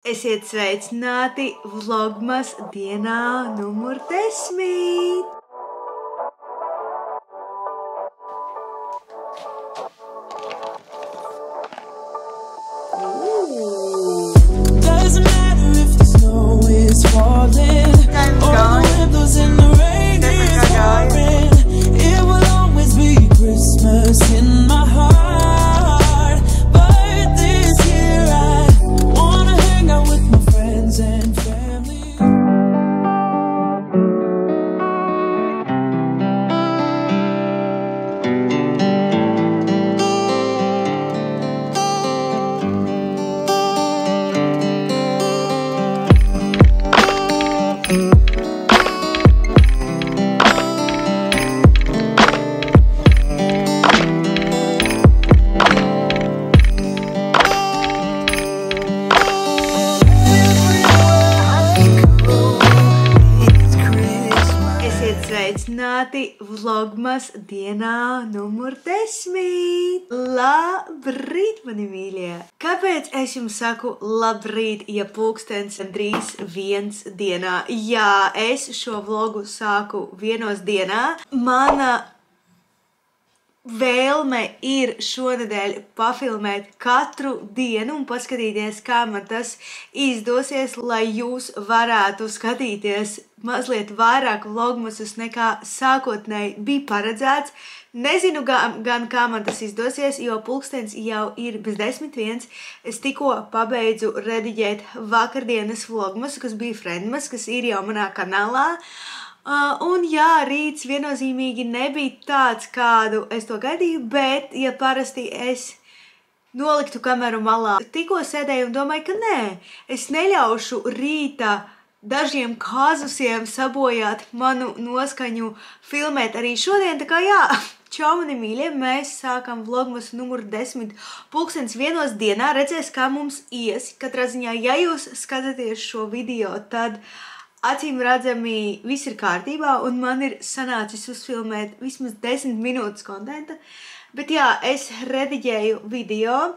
Esiet sveicināti Vlogmas dienā numur 10. Doesn't matter if the snow is falling or the windows in the rain is pouring. It will always be Christmas in my heart. But this year I wanna hang out with my friends and family. Esiet sveicināti Vlogmas dienā numur 10. Labrīt, mani mīļie! Kāpēc es jums saku labrīt, ja pulkstens drīz 1 dienā? Jā, es šo vlogu sāku 1 dienā. Mana vēlme ir šonedēļ pafilmēt katru dienu un paskatīties, kā man tas izdosies, lai jūs varētu skatīties mazliet vairāk vlogmasus nekā sākotnēji bija paredzēts. Nezinu gan kā man tas izdosies, jo pulkstens jau ir bez 10:01. Es tikko pabeidzu rediģēt vakardienas vlogmasu, kas bija Friendmas, kas ir jau manā kanālā. Un jā, rīts viennozīmīgi nebija tāds, kādu es to gaidīju, bet, ja parasti es noliktu kameru malā, tikko sēdēju un domāju, ka nē, es neļaušu rīta dažiem kāzusiem sabojāt manu noskaņu filmēt arī šodien, tā kā jā, čau mani mīļie, mēs sākam vlogmas numuru 10 pulkstens 1 dienā, redzēs, kā mums ies. Katrā ziņā, ja jūs skatāties šo video, tad acīm redzami viss ir kārtībā un man ir sanācis uzfilmēt vismaz 10 minūtes kontenta. Bet jā, es rediģēju video,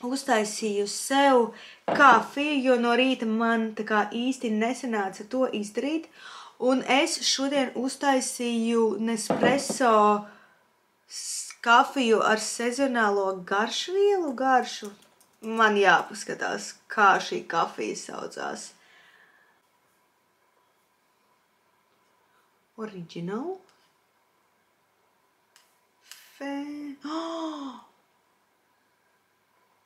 uztaisīju sev kafiju, jo no rīta man tā kā īsti nesanāca to izdarīt. Un es šodien uztaisīju Nespresso kafiju ar sezonālo garšvielu garšu. Man jāpaskatās, kā šī kafija saucās. Original.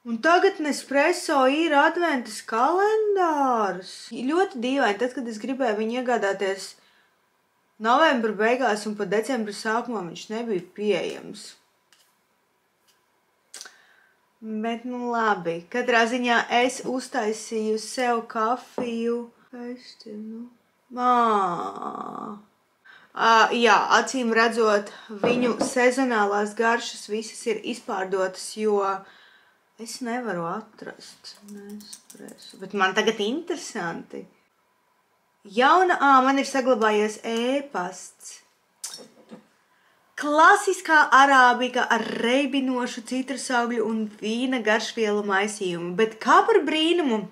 Un tagad Nespresso ir adventas kalendārs. Ļoti dīvaini, tad, kad es gribēju viņu iegādāties novembra beigās un pat decembra sākumā, viņš nebija pieejams. Bet nu labi, katrā ziņā es uztaisīju sev kafiju. Jā, acīm redzot, viņu sezonālās garšas visas ir izpārdotas, jo es nevaru atrast Nespresso. Bet man tagad interesanti. Man ir saglabājies e-pasts. Klasiskā arābika ar reibinošu citrusaugļu un vīna garšvielu maisījumu. Bet kā par brīnumu,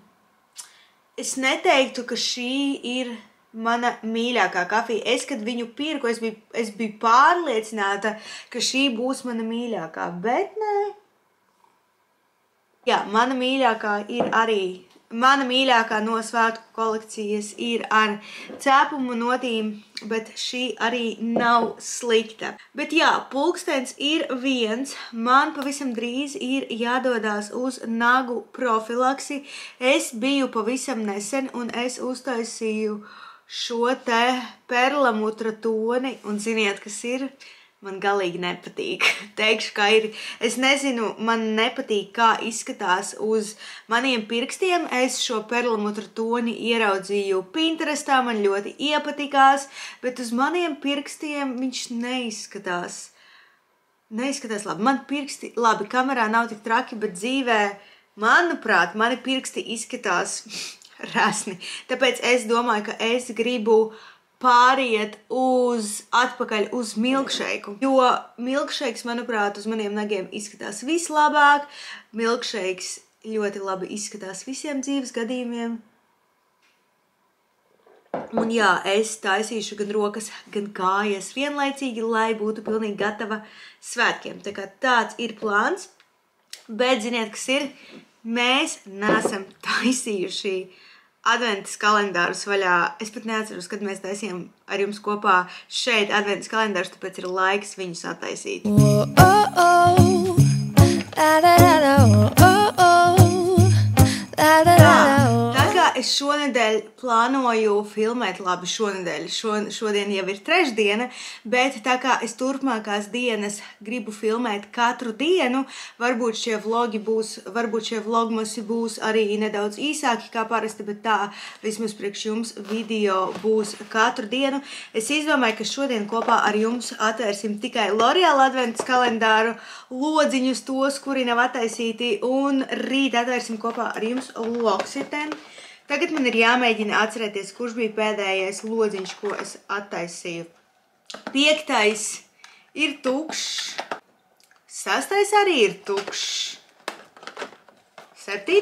es neteiktu, ka šī ir mana mīļākā kafija. Es, kad viņu pirku, es biju pārliecināta, ka šī būs mana mīļākā, bet nē. Jā, mana mīļākā no svētku kolekcijas ir ar cēpumu notīm, bet šī arī nav slikta. Bet jā, pulkstens ir 1, man pavisam drīz ir jādodās uz nagu profilaksi. Es biju pavisam nesen un es uztaisīju šo te perlamutra toni, un ziniet, kas ir? Man galīgi nepatīk. Teikšu, kā ir. Es nezinu, man nepatīk, kā izskatās uz maniem pirkstiem. Es šo perlamutra toni ieraudzīju Pinterestā, man ļoti iepatikās, bet uz maniem pirkstiem viņš neizskatās labi. Man pirksti, labi, kamerā nav tik traki, bet dzīvē, manuprāt, mani pirksti izskatās rasni. Tāpēc es domāju, ka es gribu pāriet atpakaļ uz milkšeiku, jo milkšeiks, manuprāt, uz maniem nagiem izskatās vislabāk. Milkšeiks ļoti labi izskatās visiem dzīves gadījumiem. Un jā, es taisīšu gan rokas, gan kājas vienlaicīgi, lai būtu pilnīgi gatava svētkiem. Tā kā tāds ir plāns, bet ziniet, kas ir? Mēs neesam taisījuši adventas kalendārus vaļā. Es pat neatceros, kad mēs taisījām ar jums kopā šeit adventas kalendārus, tāpēc ir laiks viņus attaisīt. Tā kā es šonedēļ plānoju filmēt, labi, šodien jau ir trešdiena, bet tā kā es turpmākās dienas gribu filmēt katru dienu, varbūt šie vlogmosi būs arī nedaudz īsāki kā parasti, bet tā vismaz priekš jums video būs katru dienu. Es izdomāju, ka šodien kopā ar jums atvērsim tikai L'Oreal adventas kalendāru, lodziņus tos, kuri nav attaisīti, un rīt atvērsim kopā ar jums L'Occitane. Tagad man ir jāmēģina atcerēties, kurš bija pēdējais lodziņš, ko es attaisīju. 5. ir tukšs. 6. arī ir tukšs. 7.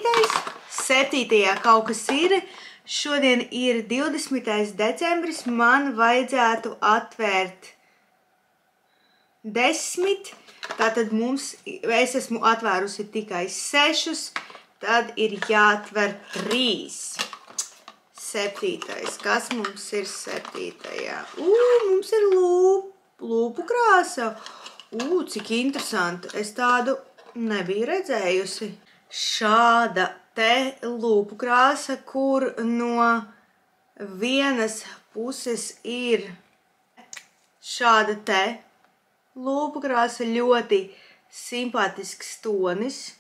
7. kaut kas ir. Šodien ir 20. decembris. Man vajadzētu atvērt 10. Tātad es esmu atvērusi tikai 6. Tad ir jāatver 3. 7. Kas mums ir 7. Mums ir lūpu krāsa. Cik interesanti. Es tādu nebiju redzējusi. Šāda te lūpu krāsa, kur no vienas puses ir šāda te lūpu krāsa, ļoti simpātisks tonis.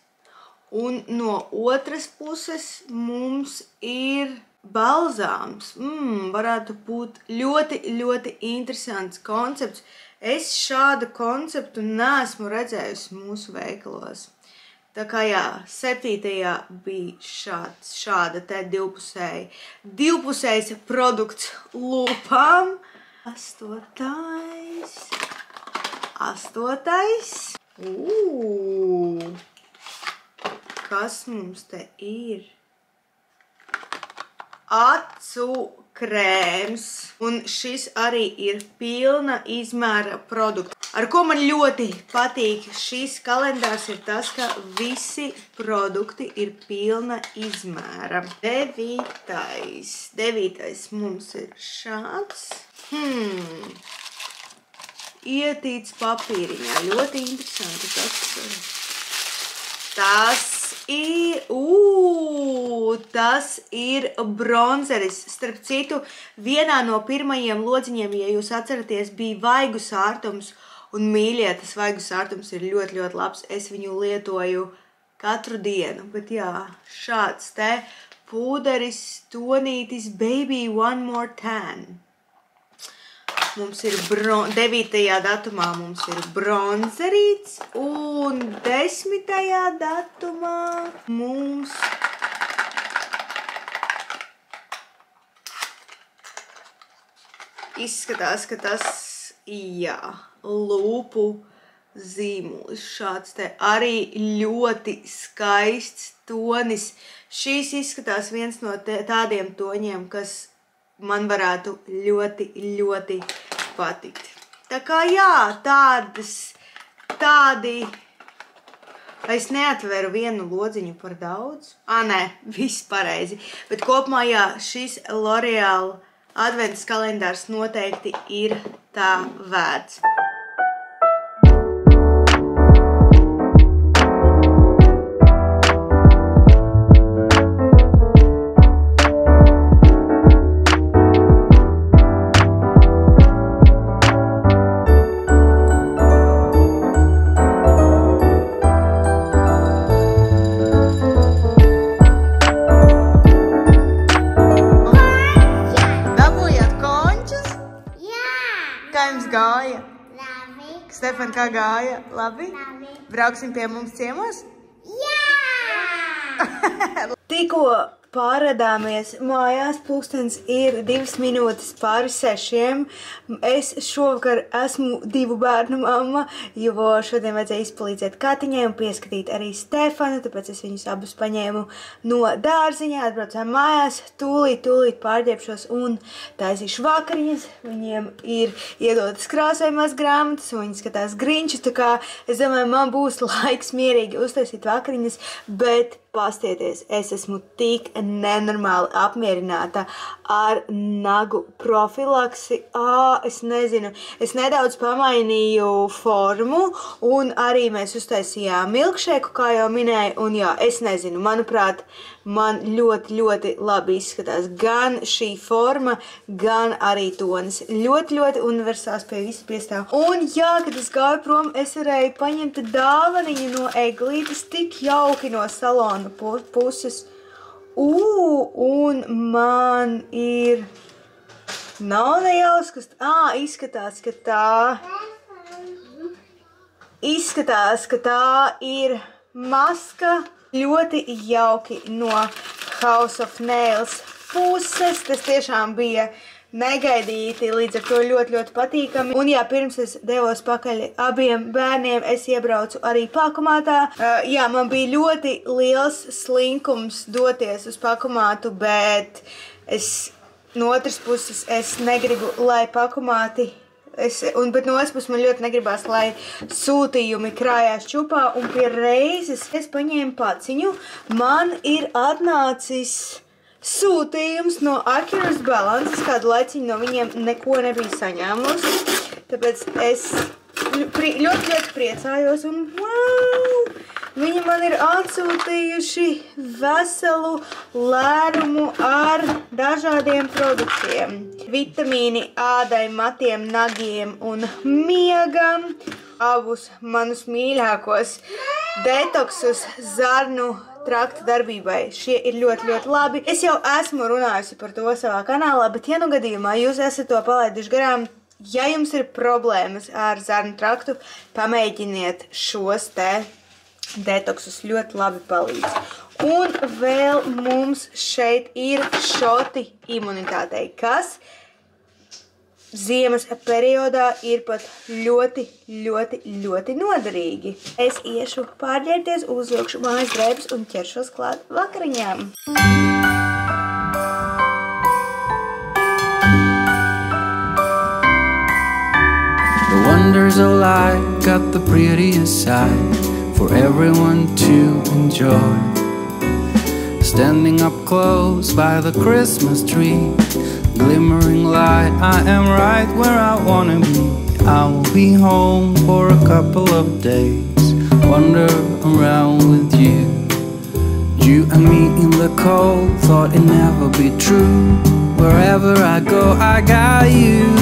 Un no otras puses mums ir balzāms. Varētu būt ļoti, ļoti interesants koncepts. Es šādu konceptu neesmu redzējusi mūsu veikalos. Tā kā jā, 7. bija šāda te divpusējs produkts lūpām. 8. Kas mums te ir? Acu krēms. Un šis arī ir pilna izmēra produkts. Ar ko man ļoti patīk šis kalendārs ir tas, ka visi produkti ir pilna izmēra. 9. mums ir šāds. Ietīts papīriņā. Ļoti interesanti. Tas ir bronzeris. Starp citu, vienā no pirmajiem lodziņiem, ja jūs atceraties, bija vaigu sārtums. Un mīļie, tas vaigu sārtums ir ļoti, ļoti labs. Es viņu lietoju katru dienu. Bet jā, šāds te pūderis, tonītis, baby one more tan. Mums ir 9. datumā mums ir bronzerīts, un 10. datumā mums izskatās, ka tas, jā, lūpu zīmulis. Šāds te arī ļoti skaists tonis. Šīs izskatās viens no tādiem toņiem, kas man varētu ļoti, ļoti patikt. Tā kā jā, tādi... Es neatveru vienu lodziņu par daudz. Nē, viss pareizi. Bet kopumā jā, šis L'Oreal adventas kalendārs noteikti ir tā vērts. Stefan, kā gāja? Labi? Brauksim pie mums ciemos? Jā! pārādāmies mājās, pulkstens ir 2 minūtes pāri 6. Es šovakar esmu 2 bērnu mamma, jo šodien vajadzēja izpalīdzēt Katiņai un pieskatīt arī Stefanu, tāpēc es viņus abus paņēmu no dārziņā, atbraucām mājās, tūlīt pārģērbšos un taisīšu vakariņas. Viņiem ir iedotas krāsojumās grāmatas un viņi skatās Grinčus, tā kā es domāju, man būs laiks mierīgi uztaisīt vakariņas, bet pastieties, es esmu tik nenormāli apmierināta ar nagu profilaksi. Es nezinu, es nedaudz pamainīju formu un arī mēs uztaisījām milkšēku, kā jau minēju, un jā, es nezinu, manuprāt, man ļoti labi izskatās gan šī forma, gan arī tonis. Ļoti universāls pie visu piestāv. Un jā, kad es gāju prom, es varēju paņemt dāvaniņu no Eglītes, tik jauki no salona puses. Un man ir... Nav nejauskas... Izskatās, ka tā ir maska ļoti jauki no House of Nails puses. Tas tiešām bija negaidīti, līdz ar to ļoti patīkami. Un jā, pirms es devos pakaļ abiem bērniem, es iebraucu arī pakumātā. Jā, man bija ļoti liels slinkums doties uz pakumātu, bet no otras puses es negribu, lai pakumāti, bet no otras puses man ļoti negribās, lai sūtījumi krājās čupā, un pie reizes es paņēmu paciņu. Man ir atnācis sūtījums no Accurate Balance, kādu laiciņu no viņiem neko nebija saņēmusi, tāpēc es ļoti priecājos un wow! Viņi man ir atsūtījuši veselu lērumu ar dažādiem produktiem. Vitamīni ādai, matiem, nagiem un miegam. Abus manus mīļākos detoksus zarnu trakta darbībai. Šie ir ļoti labi. Es jau esmu runājusi par to savā kanālā, bet ja nu gadījumā jūs esat to palaiduši garām, ja jums ir problēmas ar zarnu traktu, pamēģiniet šos te detoksus, ļoti labi palīdz. Un vēl mums šeit ir šoti imunitātei, kas ziemas periodā ir pat ļoti noderīgi. Es iešu pārģērties, uzvilkšu mājas drēbes un ķeršos klāt vakariņām. The wonders of life got the prettiest side for everyone to enjoy. Standing up close by the Christmas tree, glimmering light, I am right where I wanna be. I will be home for a couple of days, wander around with you. You and me in the cold, thought it'd never be true. Wherever I go, I got you.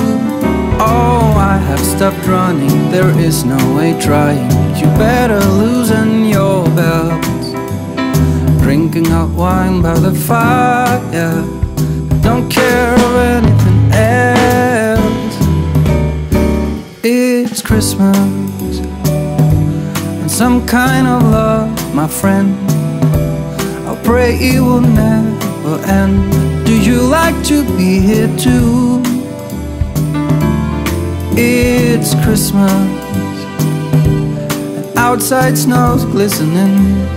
Oh, I have stopped running, there is no way trying. You better loosen your belts. Drinking hot wine by the fire, don't care of anything else. It's Christmas and some kind of love, my friend. I'll pray it will never end. Do you like to be here too? It's Christmas and outside snow's glistening.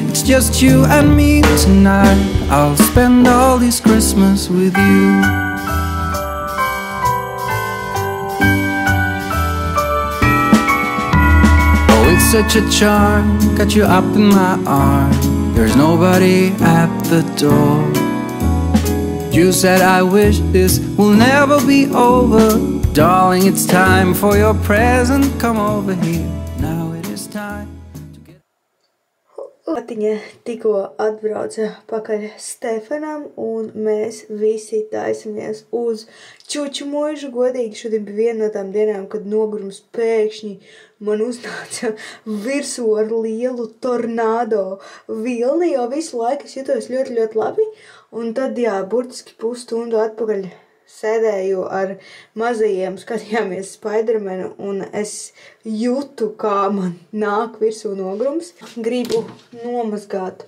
It's just you and me tonight. I'll spend all this Christmas with you. Oh, it's such a charm, got you up in my arms. There's nobody at the door. You said I wish this will never be over. Darling, it's time for your present. Come over here, now it is time. Katiņa tikko atbrauca pakaļ Stefanam, un mēs visi taisamies uz čuču mūžu. Godīgi, šodien bija viena no tām dienām, kad nogurums pēkšņi man uznāca virsū ar lielu tornado vilni, jo visu laiku es jutos ļoti labi. Un tad, jā, burtiski pusstundu atpakaļ sēdēju ar mazajiem, skatījāmies Spidermanu, un es jūtu, kā man nāk virsū nogrums. Gribu nomazgāt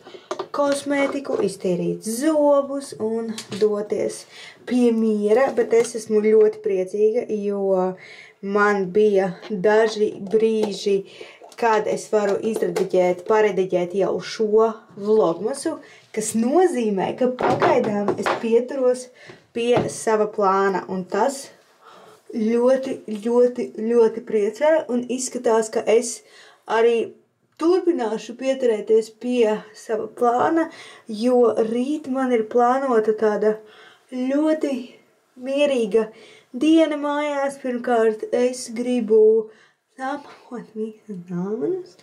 kosmētiku, iztīrīt zobus un doties pie miera, bet es esmu ļoti priecīga, jo man bija daži brīži, kad es varu parediģēt jau šo vlogmasu, kas nozīmē, ka pagaidām es pieturos pie sava plāna, un tas ļoti, ļoti, ļoti priecē, un izskatās, ka es arī turpināšu pieturēties pie sava plāna, jo rīt man ir plānota tāda ļoti mierīga diena mājās. Pirmkārt, es gribu apmakot visas dāvanas,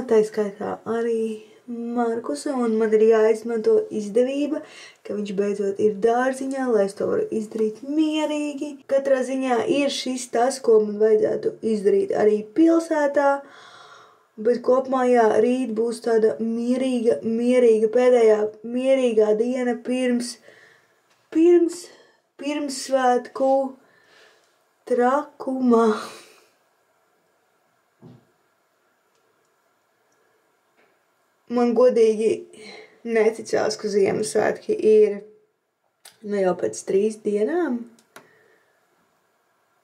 tā skaitā arī Markusa, un man ir jāizmanto izdevība, ka viņš beidzot ir dārziņā, lai es to varu izdarīt mierīgi. Katrā ziņā ir šis tas, ko man vajadzētu izdarīt arī pilsētā, bet kopumā jā, rīt būs tāda mierīga pēdējā mierīgā diena pirms svētku trakuma. Man godīgi neticās, ka Ziemassvētki ir jau pēc 3 dienām.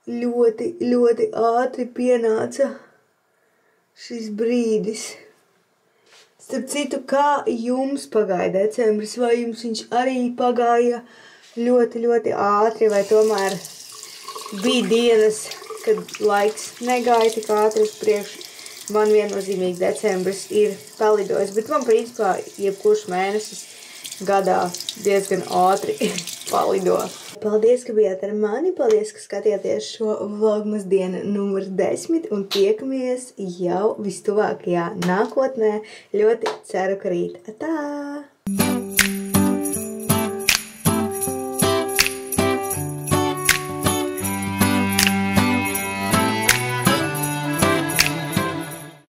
Ļoti, ļoti ātri pienāca šis brīdis. Starp citu, kā jums pagāja decembris, vai jums viņš arī pagāja ļoti, ļoti ātri, vai tomēr bija dienas, kad laiks negāja tik ātri uz priekšu? Man viennozīmīgi decembris ir palidojis, bet man principā jebkurš mēnesis gadā diezgan ātri palido. Paldies, ka bijāt ar mani, paldies, ka skatījāties šo vlogmas dienu numur 10 un tiekamies jau vistuvākajā nākotnē. Ļoti ceru, ka rīt. Atā!